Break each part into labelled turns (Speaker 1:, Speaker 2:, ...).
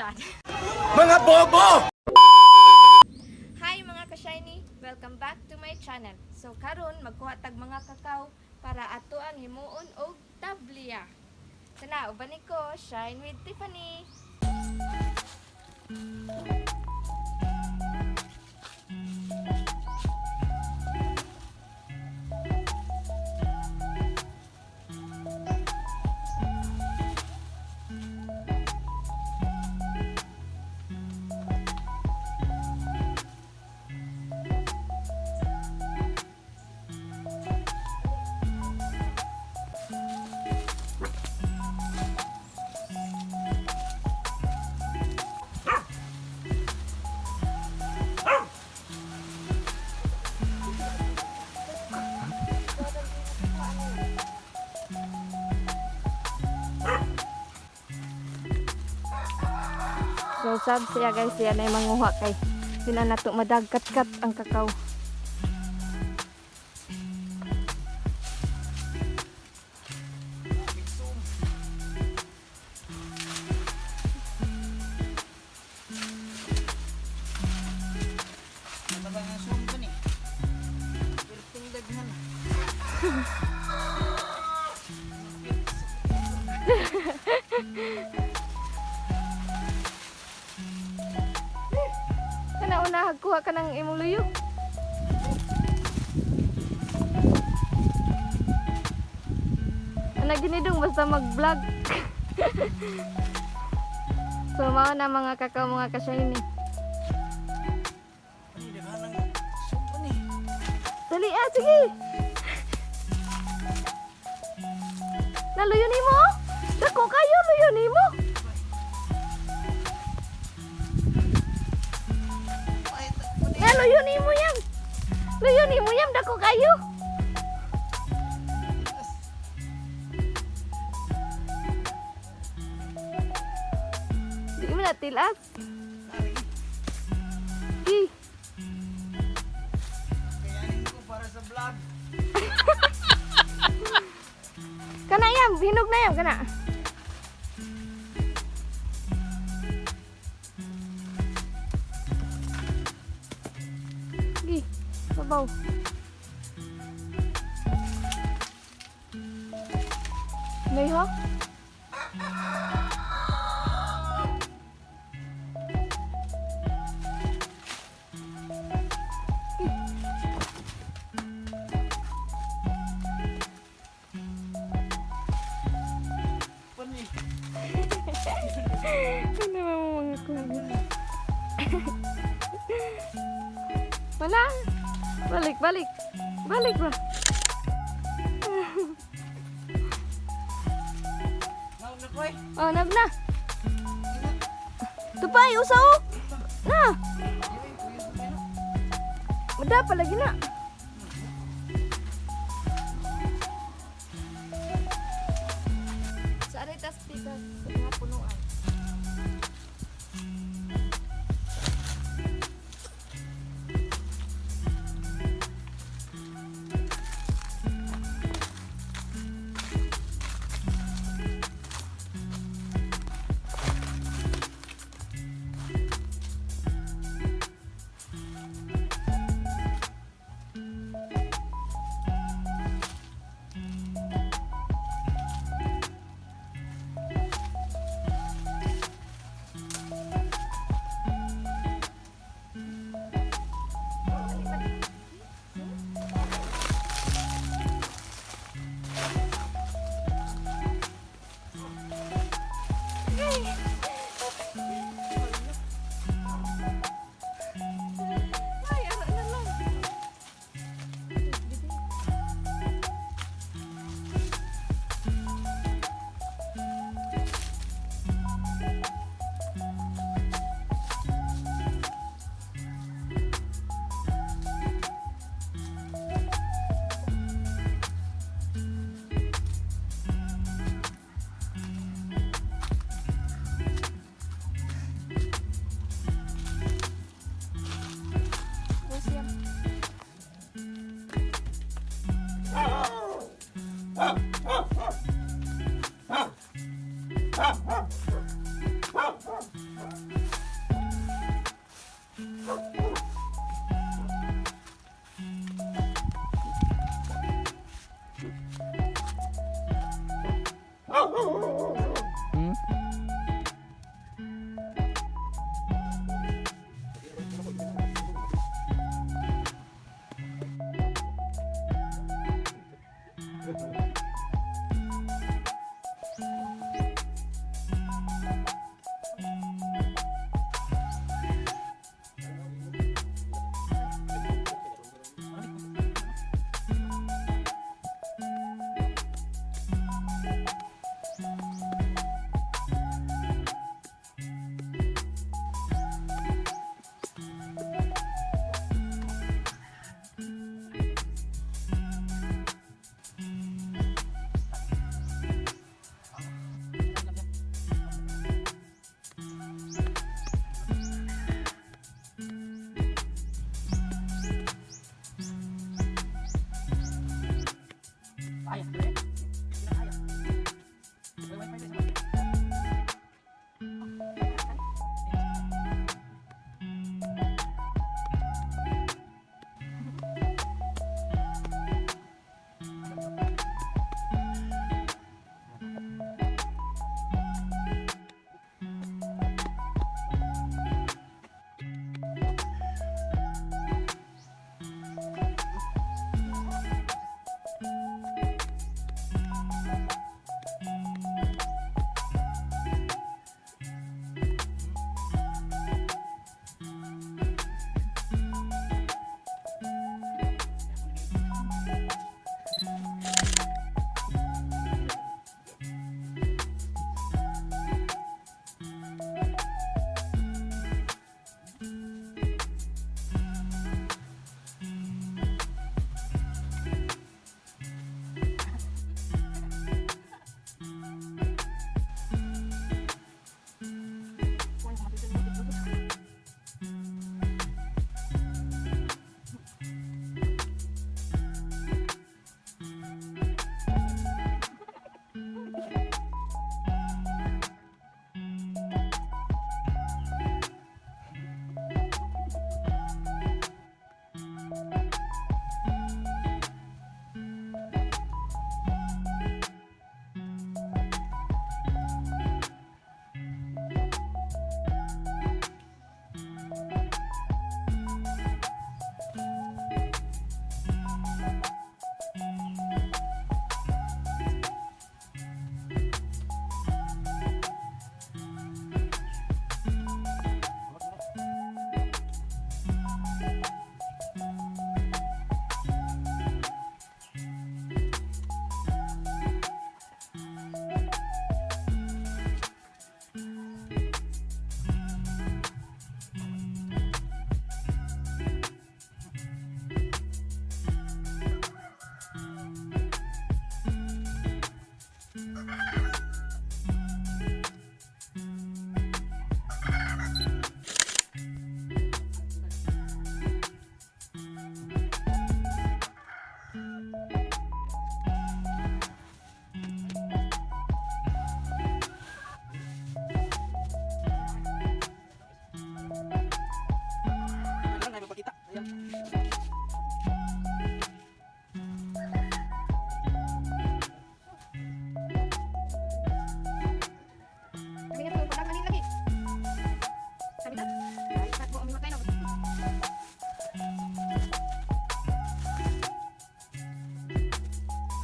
Speaker 1: Shot.
Speaker 2: Mga bobo!
Speaker 1: Hi mga ka-shiny! Welcome back to my channel. So karon magkuha tag mga kakao para ato ang himuon og tablia. Sana uban ko, Shine with Tiffany. So sab siya guys, siya na yung manguha kay sila nato madagkat-kat ang kakao. Kana una kuha ka ng imong luyo. Ana ginidong basta mag-vlog. So mao na mga kakao mga ka-shiny. Dali sige. Naluyo nimo? Dako kayo luyo nimo. Luyo nimo yan. Luyo nimo yan dako kayo. Di mo na tilas. Gi.
Speaker 2: Kayanin ko para sa vlog.
Speaker 1: Kana yan, hinog na yan kana. Gi, sabaw. May ho? Ano ba mo mga kulit? Wala. Balik, balik. Balik ba?
Speaker 2: Nauna ko eh.
Speaker 1: Oh, nab na. Tupay, usaw. Na. Mada pa lagi na. Sa aritas pita sa mga punuan.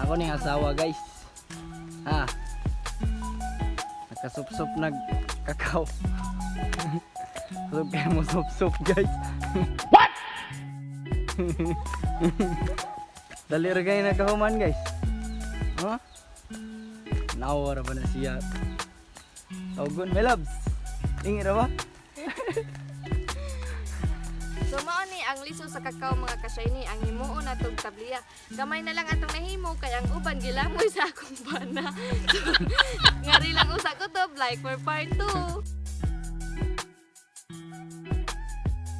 Speaker 3: Ako ning asawa guys. Ha. Nakasup-sup nag kakao. Sup kayo mo sup-sup guys. What? Dali ra kayo nagkahuman guys. Ha? Nawara ba na siya? Ogun, my loves. Ingi ra ba?
Speaker 1: So mao ni ang liso sa kakao mga ka-shiny, ang himuon atong tabliya. Gamay na lang atong nahimo kay ang uban gilamoy sa akong bana. So, ngari lang usa ko to, like for part 2.